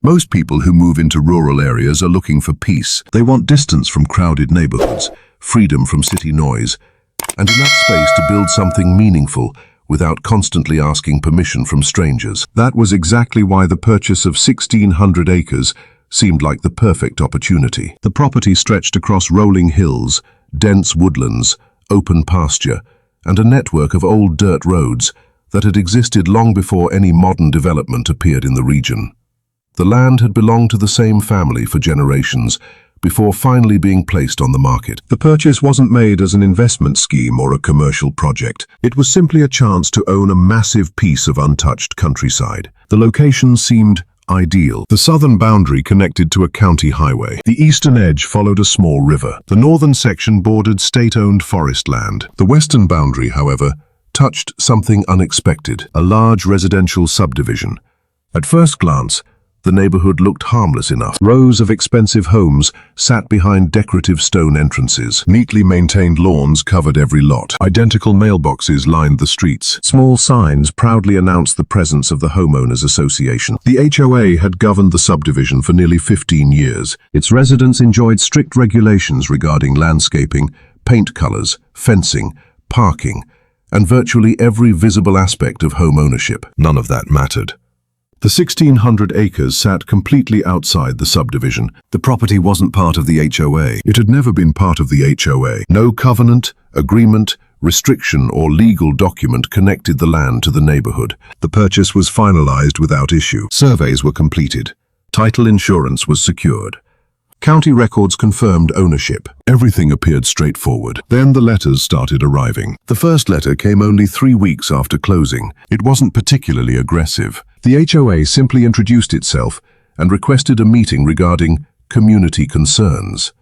Most people who move into rural areas are looking for peace. They want distance from crowded neighborhoods, freedom from city noise, and enough space to build something meaningful without constantly asking permission from strangers. That was exactly why the purchase of 1,600 acres seemed like the perfect opportunity. The property stretched across rolling hills, dense woodlands, open pasture, and a network of old dirt roads that had existed long before any modern development appeared in the region. The land had belonged to the same family for generations before finally being placed on the market. The purchase wasn't made as an investment scheme or a commercial project. It was simply a chance to own a massive piece of untouched countryside. The location seemed ideal. The southern boundary connected to a county highway. The eastern edge followed a small river. The northern section bordered state-owned forest land. The western boundary, however, touched something unexpected, a large residential subdivision. At first glance, the neighborhood looked harmless enough. Rows of expensive homes sat behind decorative stone entrances. Neatly maintained lawns covered every lot. Identical mailboxes lined the streets. Small signs proudly announced the presence of the Homeowners Association. The HOA had governed the subdivision for nearly 15 years. Its residents enjoyed strict regulations regarding landscaping, paint colors, fencing, parking, and virtually every visible aspect of home ownership. None of that mattered. The 1,600 acres sat completely outside the subdivision. The property wasn't part of the HOA. It had never been part of the HOA. No covenant, agreement, restriction, or legal document connected the land to the neighborhood. The purchase was finalized without issue. Surveys were completed. Title insurance was secured. County records confirmed ownership. Everything appeared straightforward. Then the letters started arriving. The first letter came only 3 weeks after closing. It wasn't particularly aggressive. The HOA simply introduced itself and requested a meeting regarding community concerns.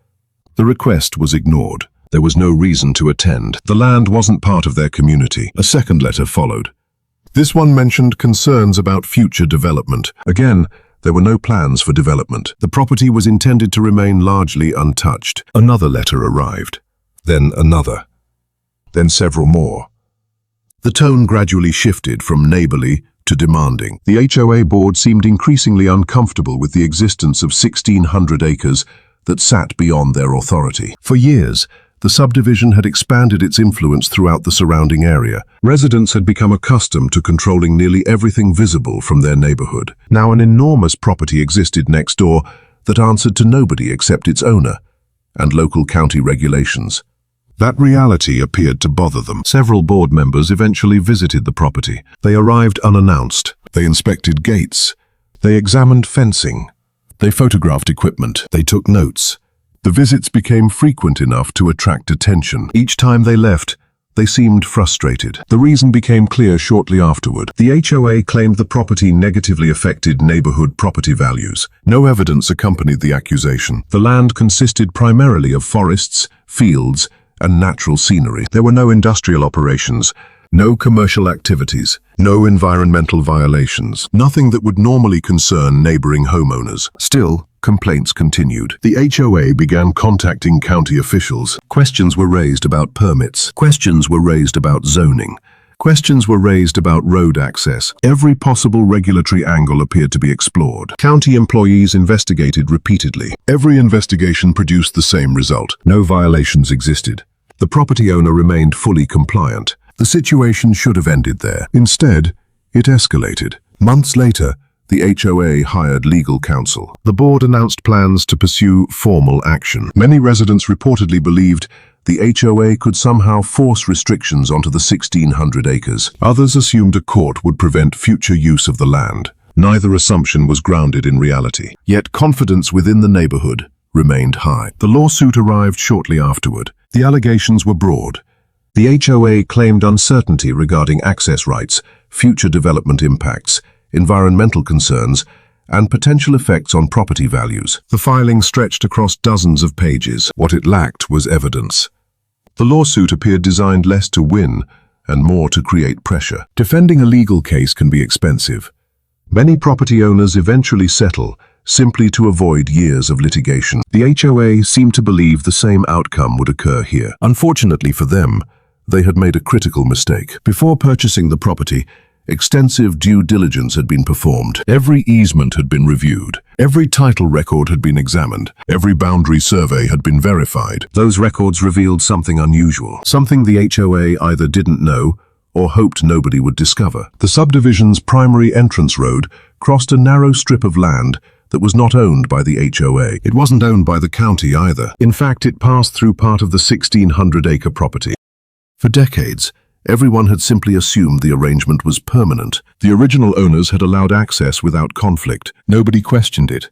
The request was ignored. There was no reason to attend. The land wasn't part of their community. A second letter followed. This one mentioned concerns about future development. Again, there were no plans for development. The property was intended to remain largely untouched. Another letter arrived. Then another. Then several more. The tone gradually shifted from neighborly to demanding. The HOA board seemed increasingly uncomfortable with the existence of 1,600 acres that sat beyond their authority. For years, the subdivision had expanded its influence throughout the surrounding area. Residents had become accustomed to controlling nearly everything visible from their neighborhood. Now an enormous property existed next door that answered to nobody except its owner and local county regulations. That reality appeared to bother them. Several board members eventually visited the property. They arrived unannounced. They inspected gates. They examined fencing. They photographed equipment. They took notes. The visits became frequent enough to attract attention. Each time they left, they seemed frustrated. The reason became clear shortly afterward. The HOA claimed the property negatively affected neighborhood property values. No evidence accompanied the accusation. The land consisted primarily of forests, fields, and natural scenery. There were no industrial operations, no commercial activities, no environmental violations, nothing that would normally concern neighboring homeowners. Still, complaints continued. The HOA began contacting county officials. Questions were raised about permits. Questions were raised about zoning. Questions were raised about road access. Every possible regulatory angle appeared to be explored. County employees investigated repeatedly. Every investigation produced the same result. No violations existed. The property owner remained fully compliant. The situation should have ended there. Instead, it escalated. Months later, the HOA hired legal counsel. The board announced plans to pursue formal action. Many residents reportedly believed the HOA could somehow force restrictions onto the 1,600 acres. Others assumed a court would prevent future use of the land. Neither assumption was grounded in reality. Yet confidence within the neighborhood remained high. The lawsuit arrived shortly afterward. The allegations were broad. The HOA claimed uncertainty regarding access rights, future development impacts, environmental concerns, and potential effects on property values. The filing stretched across dozens of pages. What it lacked was evidence. The lawsuit appeared designed less to win and more to create pressure. Defending a legal case can be expensive. Many property owners eventually settle simply to avoid years of litigation. The HOA seemed to believe the same outcome would occur here. Unfortunately for them, they had made a critical mistake. Before purchasing the property, Extensive due diligence had been performed. Every easement had been reviewed. Every title record had been examined. Every boundary survey had been verified. Those records revealed something unusual, something the HOA either didn't know or hoped nobody would discover. The subdivision's primary entrance road crossed a narrow strip of land that was not owned by the HOA. It wasn't owned by the county either. In fact, it passed through part of the 1,600-acre property. For decades, everyone had simply assumed the arrangement was permanent. The original owners had allowed access without conflict. Nobody questioned it.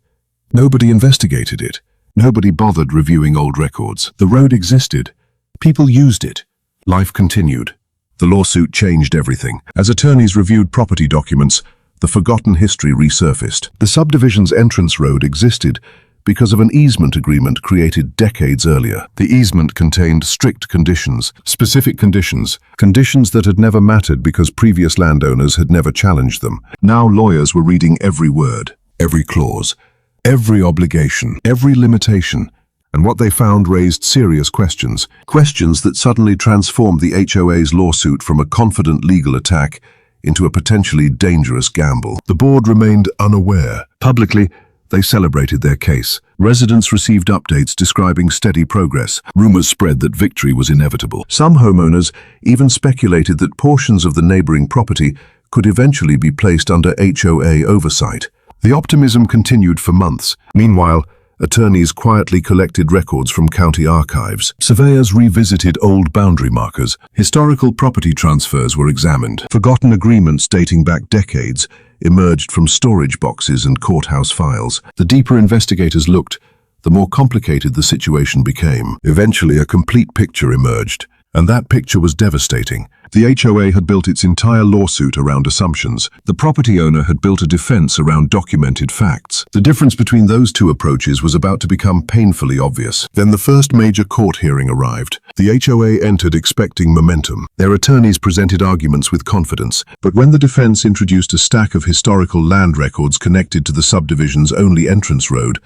Nobody investigated it. Nobody bothered reviewing old records. The road existed. People used it. Life continued. The lawsuit changed everything. As attorneys reviewed property documents, the forgotten history resurfaced. The subdivision's entrance road existed because of an easement agreement created decades earlier. The easement contained strict conditions, specific conditions that had never mattered because previous landowners had never challenged them. Now lawyers were reading every word, every clause, every obligation, every limitation, and what they found raised serious questions. Questions that suddenly transformed the HOA's lawsuit from a confident legal attack into a potentially dangerous gamble. The board remained unaware. Publicly, they celebrated their case. Residents received updates describing steady progress. Rumors spread that victory was inevitable. Some homeowners even speculated that portions of the neighboring property could eventually be placed under HOA oversight. The optimism continued for months. Meanwhile, attorneys quietly collected records from county archives. Surveyors revisited old boundary markers. Historical property transfers were examined. Forgotten agreements dating back decades emerged from storage boxes and courthouse files. The deeper investigators looked, the more complicated the situation became. Eventually, a complete picture emerged, and that picture was devastating. The HOA had built its entire lawsuit around assumptions. The property owner had built a defense around documented facts. The difference between those two approaches was about to become painfully obvious. Then the first major court hearing arrived. The HOA entered expecting momentum. Their attorneys presented arguments with confidence. But when the defense introduced a stack of historical land records connected to the subdivision's only entrance road,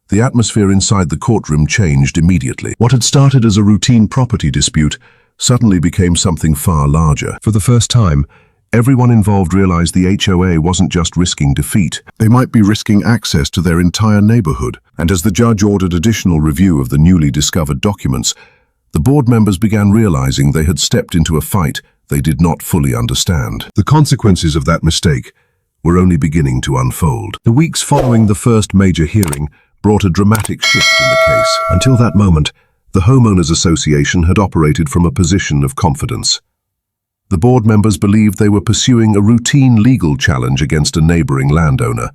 the atmosphere inside the courtroom changed immediately. What had started as a routine property dispute suddenly became something far larger. For the first time, everyone involved realized the HOA wasn't just risking defeat. They might be risking access to their entire neighborhood. And as the judge ordered additional review of the newly discovered documents, the board members began realizing they had stepped into a fight they did not fully understand. The consequences of that mistake were only beginning to unfold. The weeks following the first major hearing brought a dramatic shift in the case. Until that moment, the Homeowners Association had operated from a position of confidence. The board members believed they were pursuing a routine legal challenge against a neighboring landowner.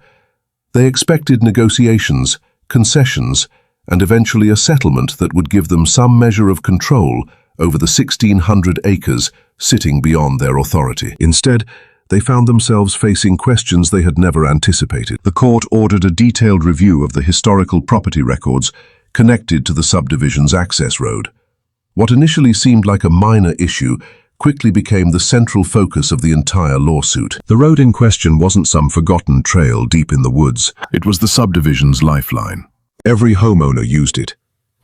They expected negotiations, concessions, and eventually a settlement that would give them some measure of control over the 1,600 acres sitting beyond their authority. Instead, they found themselves facing questions they had never anticipated. The court ordered a detailed review of the historical property records connected to the subdivision's access road. What initially seemed like a minor issue quickly became the central focus of the entire lawsuit. The road in question wasn't some forgotten trail deep in the woods. It was the subdivision's lifeline. Every homeowner used it.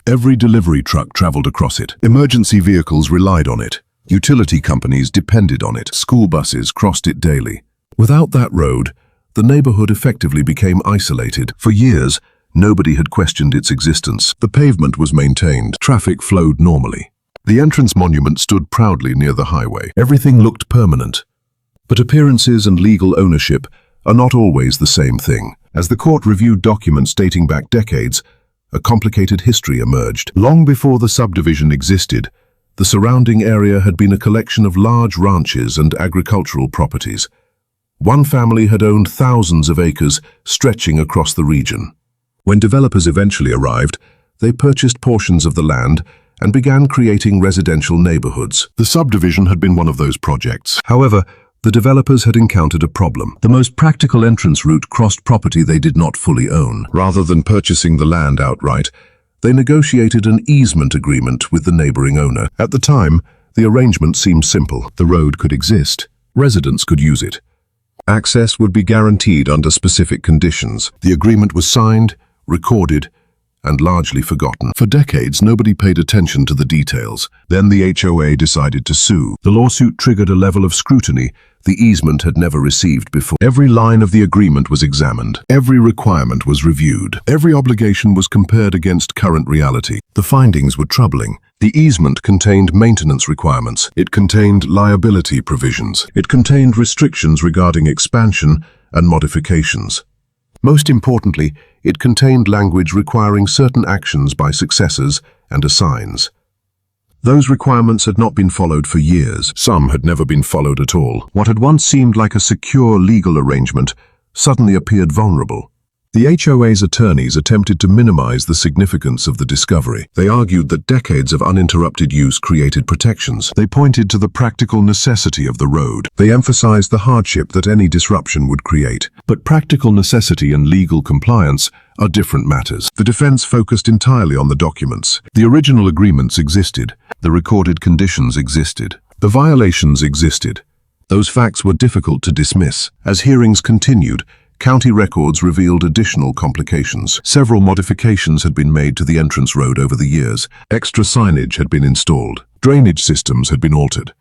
Every delivery truck traveled across it. Emergency vehicles relied on it. Utility companies depended on it. School buses crossed it daily. Without that road, the neighborhood effectively became isolated. For years, nobody had questioned its existence. The pavement was maintained. Traffic flowed normally. The entrance monument stood proudly near the highway. Everything looked permanent. But appearances and legal ownership are not always the same thing. As the court reviewed documents dating back decades, a complicated history emerged. Long before the subdivision existed, the surrounding area had been a collection of large ranches and agricultural properties. One family had owned thousands of acres stretching across the region. When developers eventually arrived, they purchased portions of the land and began creating residential neighborhoods. The subdivision had been one of those projects. However, the developers had encountered a problem. The most practical entrance route crossed property they did not fully own. Rather than purchasing the land outright, they negotiated an easement agreement with the neighboring owner. At the time, the arrangement seemed simple. The road could exist. Residents could use it. Access would be guaranteed under specific conditions. The agreement was signed, recorded, and largely forgotten. For decades, nobody paid attention to the details. Then the HOA decided to sue. The lawsuit triggered a level of scrutiny the easement had never received before. Every line of the agreement was examined. Every requirement was reviewed. Every obligation was compared against current reality. The findings were troubling. The easement contained maintenance requirements. It contained liability provisions. It contained restrictions regarding expansion and modifications. Most importantly, it contained language requiring certain actions by successors and assigns. Those requirements had not been followed for years. Some had never been followed at all. What had once seemed like a secure legal arrangement suddenly appeared vulnerable. The HOA's attorneys attempted to minimize the significance of the discovery. They argued that decades of uninterrupted use created protections. They pointed to the practical necessity of the road. They emphasized the hardship that any disruption would create. But practical necessity and legal compliance are different matters. The defense focused entirely on the documents. The original agreements existed. The recorded conditions existed. The violations existed. Those facts were difficult to dismiss. As hearings continued, county records revealed additional complications. Several modifications had been made to the entrance road over the years. Extra signage had been installed. Drainage systems had been altered.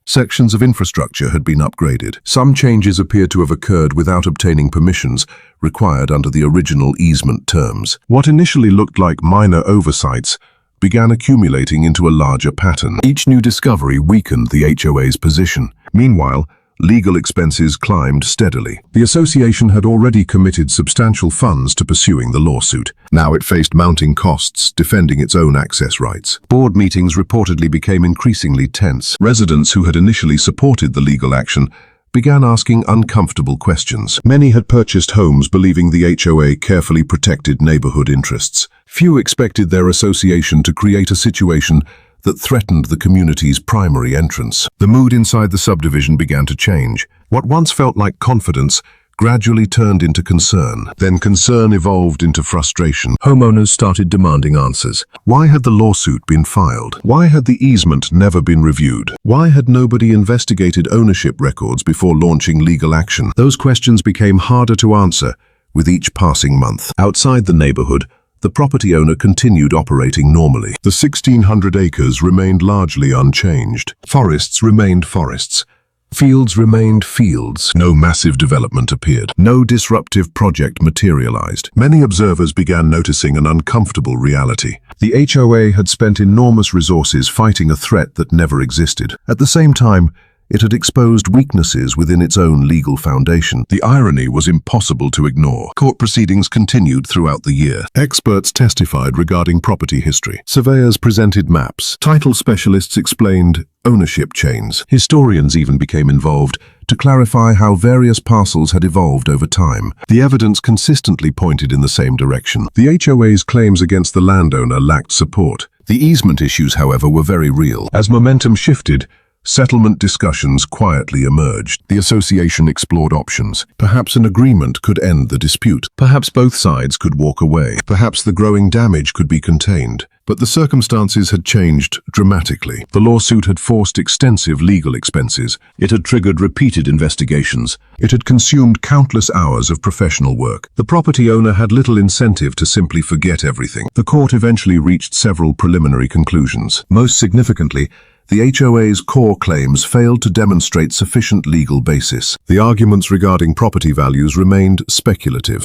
Sections of infrastructure had been upgraded. Some changes appeared to have occurred without obtaining permissions required under the original easement terms. What initially looked like minor oversights began accumulating into a larger pattern. Each new discovery weakened the HOA's position. Meanwhile, legal expenses climbed steadily. The association had already committed substantial funds to pursuing the lawsuit. Now it faced mounting costs defending its own access rights. Board meetings reportedly became increasingly tense. Residents who had initially supported the legal action began asking uncomfortable questions. Many had purchased homes believing the HOA carefully protected neighborhood interests. Few expected their association to create a situation that threatened the community's primary entrance. The mood inside the subdivision began to change. What once felt like confidence gradually turned into concern. Then concern evolved into frustration. Homeowners started demanding answers. Why had the lawsuit been filed? Why had the easement never been reviewed? Why had nobody investigated ownership records before launching legal action? Those questions became harder to answer with each passing month. Outside the neighborhood, the property owner continued operating normally. The 1,600 acres remained largely unchanged. Forests remained forests. Fields remained fields. No massive development appeared. No disruptive project materialized. Many observers began noticing an uncomfortable reality. The HOA had spent enormous resources fighting a threat that never existed. At the same time, it had exposed weaknesses within its own legal foundation. The irony was impossible to ignore. Court proceedings continued throughout the year. Experts testified regarding property history. Surveyors presented maps. Title specialists explained ownership chains. Historians even became involved to clarify how various parcels had evolved over time. The evidence consistently pointed in the same direction. The HOA's claims against the landowner lacked support. The easement issues, however, were very real. As momentum shifted, settlement discussions quietly emerged. The association explored options. Perhaps an agreement could end the dispute. Perhaps both sides could walk away. Perhaps the growing damage could be contained. But the circumstances had changed dramatically. The lawsuit had forced extensive legal expenses. It had triggered repeated investigations. It had consumed countless hours of professional work. The property owner had little incentive to simply forget everything. The court eventually reached several preliminary conclusions. Most significantly, the HOA's core claims failed to demonstrate sufficient legal basis. The arguments regarding property values remained speculative.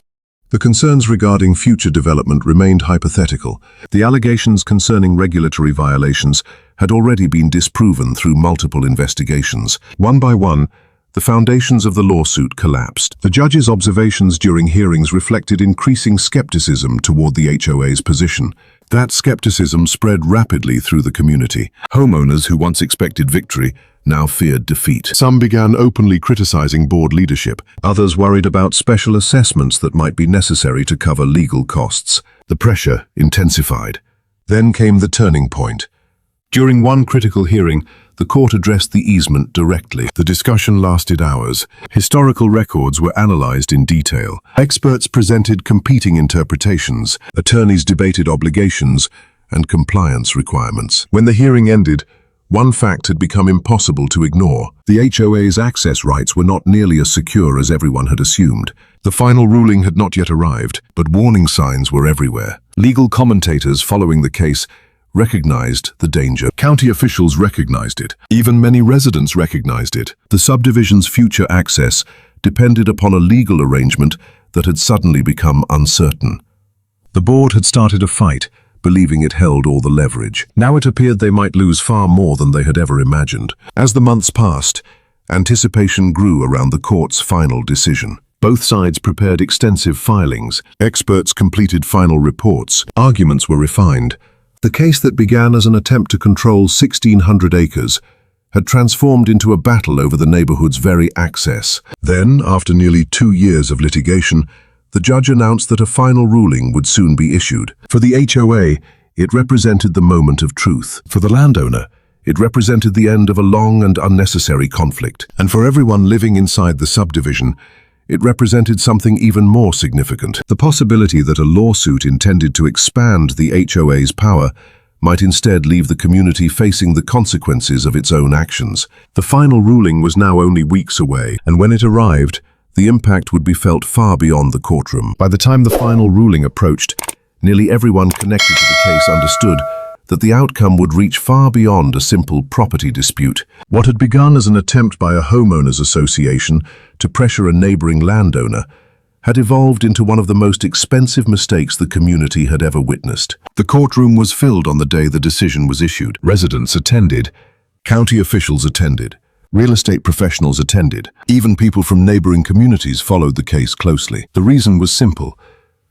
The concerns regarding future development remained hypothetical. The allegations concerning regulatory violations had already been disproven through multiple investigations. One by one, the foundations of the lawsuit collapsed. The judge's observations during hearings reflected increasing skepticism toward the HOA's position. That skepticism spread rapidly through the community. Homeowners who once expected victory now feared defeat. Some began openly criticizing board leadership. Others worried about special assessments that might be necessary to cover legal costs. The pressure intensified. Then came the turning point. During one critical hearing, the court addressed the easement directly. The discussion lasted hours. Historical records were analyzed in detail. Experts presented competing interpretations. Attorneys debated obligations and compliance requirements. When the hearing ended, one fact had become impossible to ignore. The HOA's access rights were not nearly as secure as everyone had assumed. The final ruling had not yet arrived, but warning signs were everywhere. Legal commentators following the case recognized the danger. County officials recognized it. Even many residents recognized it. The subdivision's future access depended upon a legal arrangement that had suddenly become uncertain. The board had started a fight, believing it held all the leverage. Now it appeared they might lose far more than they had ever imagined. As the months passed, anticipation grew around the court's final decision. Both sides prepared extensive filings. Experts completed final reports. Arguments were refined. The case that began as an attempt to control 1,600 acres had transformed into a battle over the neighborhood's very access. Then, after nearly 2 years of litigation, the judge announced that a final ruling would soon be issued. For the HOA, it represented the moment of truth. For the landowner, it represented the end of a long and unnecessary conflict. And for everyone living inside the subdivision, it represented something even more significant. The possibility that a lawsuit intended to expand the HOA's power might instead leave the community facing the consequences of its own actions. The final ruling was now only weeks away, and when it arrived, the impact would be felt far beyond the courtroom. By the time the final ruling approached, nearly everyone connected to the case understood that the outcome would reach far beyond a simple property dispute. What had begun as an attempt by a homeowners association to pressure a neighboring landowner had evolved into one of the most expensive mistakes the community had ever witnessed. The courtroom was filled on the day the decision was issued. Residents attended, county officials attended, real estate professionals attended. Even people from neighboring communities followed the case closely. The reason was simple.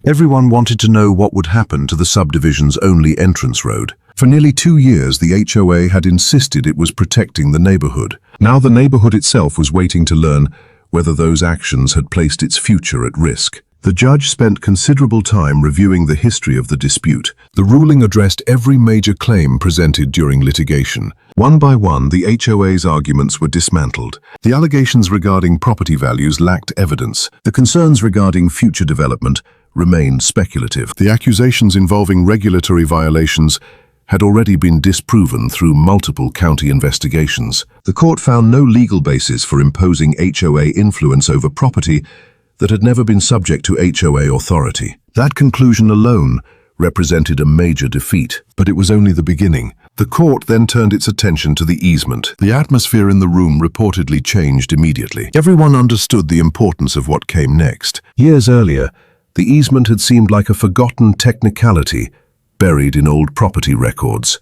Everyone wanted to know what would happen to the subdivision's only entrance road. For nearly 2 years, the HOA had insisted it was protecting the neighborhood. Now the neighborhood itself was waiting to learn whether those actions had placed its future at risk. The judge spent considerable time reviewing the history of the dispute. The ruling addressed every major claim presented during litigation. One by one, the HOA's arguments were dismantled. The allegations regarding property values lacked evidence. The concerns regarding future development remained speculative. The accusations involving regulatory violations had already been disproven through multiple county investigations. The court found no legal basis for imposing HOA influence over property that had never been subject to HOA authority. That conclusion alone represented a major defeat, but it was only the beginning. The court then turned its attention to the easement. The atmosphere in the room reportedly changed immediately. Everyone understood the importance of what came next. Years earlier, the easement had seemed like a forgotten technicality buried in old property records.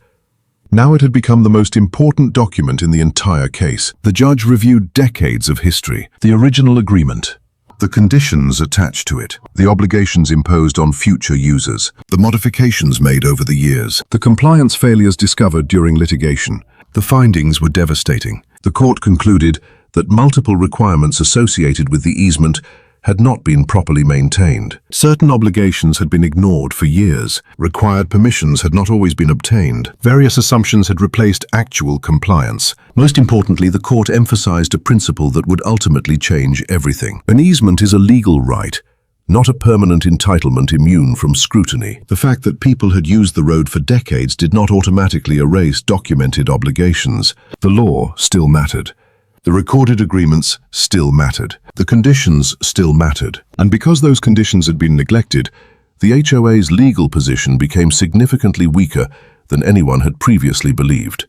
Now it had become the most important document in the entire case. The judge reviewed decades of history, the original agreement, the conditions attached to it, the obligations imposed on future users, the modifications made over the years, the compliance failures discovered during litigation. The findings were devastating. The court concluded that multiple requirements associated with the easement had not been properly maintained. Certain obligations had been ignored for years. Required permissions had not always been obtained. Various assumptions had replaced actual compliance. Most importantly, the court emphasized a principle that would ultimately change everything. An easement is a legal right, not a permanent entitlement immune from scrutiny. The fact that people had used the road for decades did not automatically erase documented obligations. The law still mattered. The recorded agreements still mattered. The conditions still mattered. And because those conditions had been neglected, the HOA's legal position became significantly weaker than anyone had previously believed.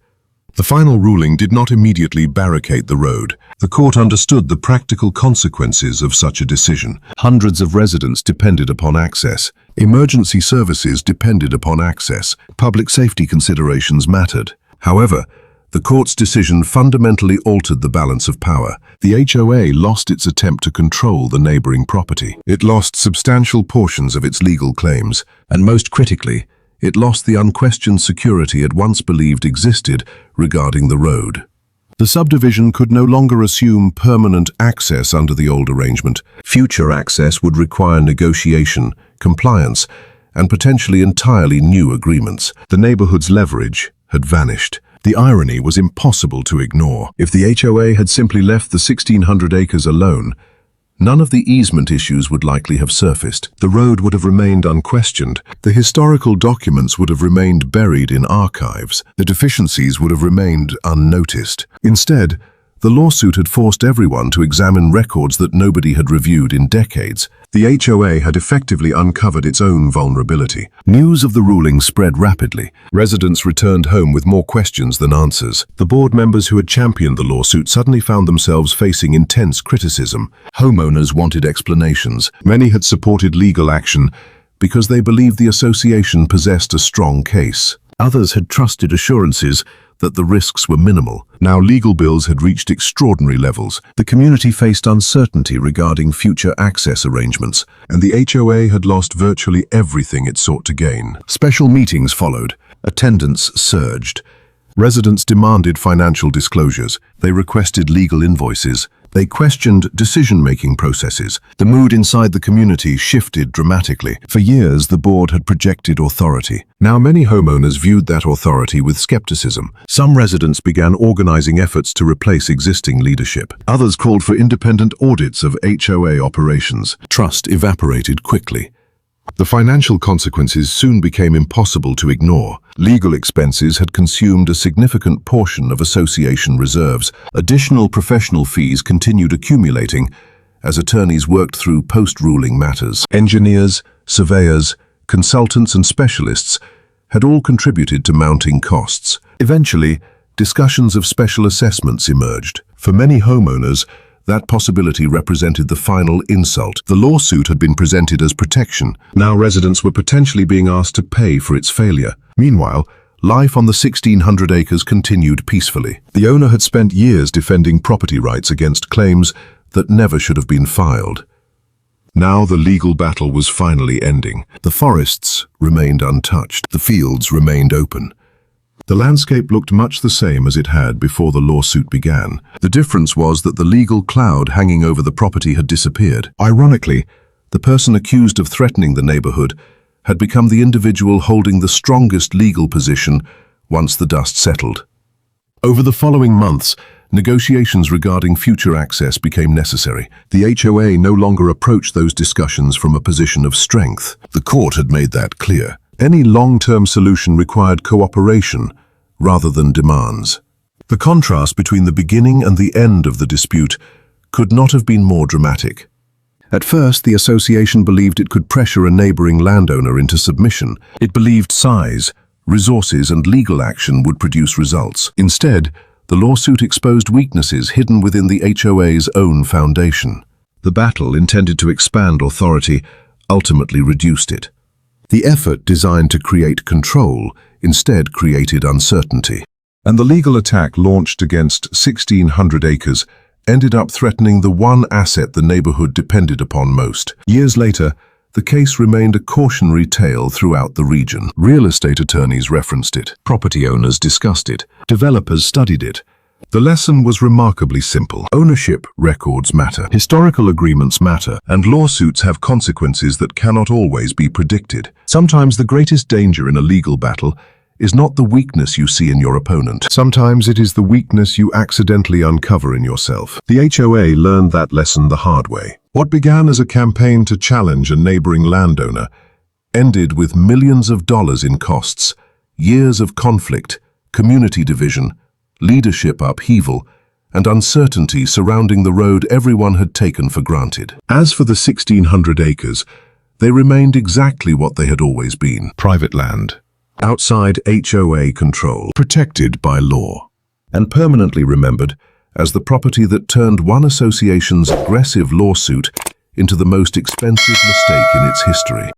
The final ruling did not immediately barricade the road. The court understood the practical consequences of such a decision. Hundreds of residents depended upon access. Emergency services depended upon access. Public safety considerations mattered. However, the court's decision fundamentally altered the balance of power. The HOA lost its attempt to control the neighboring property. It lost substantial portions of its legal claims, and most critically, it lost the unquestioned security it once believed existed regarding the road. The subdivision could no longer assume permanent access under the old arrangement. Future access would require negotiation, compliance, and potentially entirely new agreements. The neighborhood's leverage had vanished. The irony was impossible to ignore. If the HOA had simply left the 1,600 acres alone, none of the easement issues would likely have surfaced. The road would have remained unquestioned. The historical documents would have remained buried in archives. The deficiencies would have remained unnoticed. Instead, The lawsuit had forced everyone to examine records that nobody had reviewed in decades. The HOA had effectively uncovered its own vulnerability. News of the ruling spread rapidly. Residents returned home with more questions than answers. The board members who had championed the lawsuit suddenly found themselves facing intense criticism. Homeowners wanted explanations. Many had supported legal action because they believed the association possessed a strong case. Others had trusted assurances that the risks were minimal. Now legal bills had reached extraordinary levels. The community faced uncertainty regarding future access arrangements, and the HOA had lost virtually everything it sought to gain. Special meetings followed. Attendance surged. Residents demanded financial disclosures. They requested legal invoices. They questioned decision-making processes. The mood inside the community shifted dramatically. For years, the board had projected authority. Now many homeowners viewed that authority with skepticism. Some residents began organizing efforts to replace existing leadership. Others called for independent audits of HOA operations. Trust evaporated quickly. The financial consequences soon became impossible to ignore. Legal expenses had consumed a significant portion of association reserves. Additional professional fees continued accumulating as attorneys worked through post-ruling matters. Engineers, surveyors, consultants and specialists had all contributed to mounting costs. Eventually, discussions of special assessments emerged. For many homeowners, that possibility represented the final insult. The lawsuit had been presented as protection. Now residents were potentially being asked to pay for its failure. Meanwhile, life on the 1,600 acres continued peacefully. The owner had spent years defending property rights against claims that never should have been filed. Now the legal battle was finally ending. The forests remained untouched. The fields remained open. The landscape looked much the same as it had before the lawsuit began. The difference was that the legal cloud hanging over the property had disappeared. Ironically, the person accused of threatening the neighborhood had become the individual holding the strongest legal position once the dust settled. Over the following months, negotiations regarding future access became necessary. The HOA no longer approached those discussions from a position of strength. The court had made that clear. Any long-term solution required cooperation rather than demands. The contrast between the beginning and the end of the dispute could not have been more dramatic. At first, the association believed it could pressure a neighboring landowner into submission. It believed size, resources, and legal action would produce results. Instead, the lawsuit exposed weaknesses hidden within the HOA's own foundation. The battle, intended to expand authority, ultimately reduced it. The effort designed to create control instead created uncertainty. And the legal attack launched against 1,600 acres ended up threatening the one asset the neighborhood depended upon most. Years later, the case remained a cautionary tale throughout the region. Real estate attorneys referenced it. Property owners discussed it. Developers studied it. The lesson was remarkably simple. Ownership records matter. Historical agreements matter. And lawsuits have consequences that cannot always be predicted. Sometimes the greatest danger in a legal battle is not the weakness you see in your opponent. Sometimes it is the weakness you accidentally uncover in yourself. The HOA learned that lesson the hard way. What began as a campaign to challenge a neighboring landowner ended with millions of dollars in costs, years of conflict, community division, leadership upheaval, and uncertainty surrounding the road everyone had taken for granted. As for the 1,600 acres, they remained exactly what they had always been: private land, outside HOA control, protected by law, and permanently remembered as the property that turned one association's aggressive lawsuit into the most expensive mistake in its history.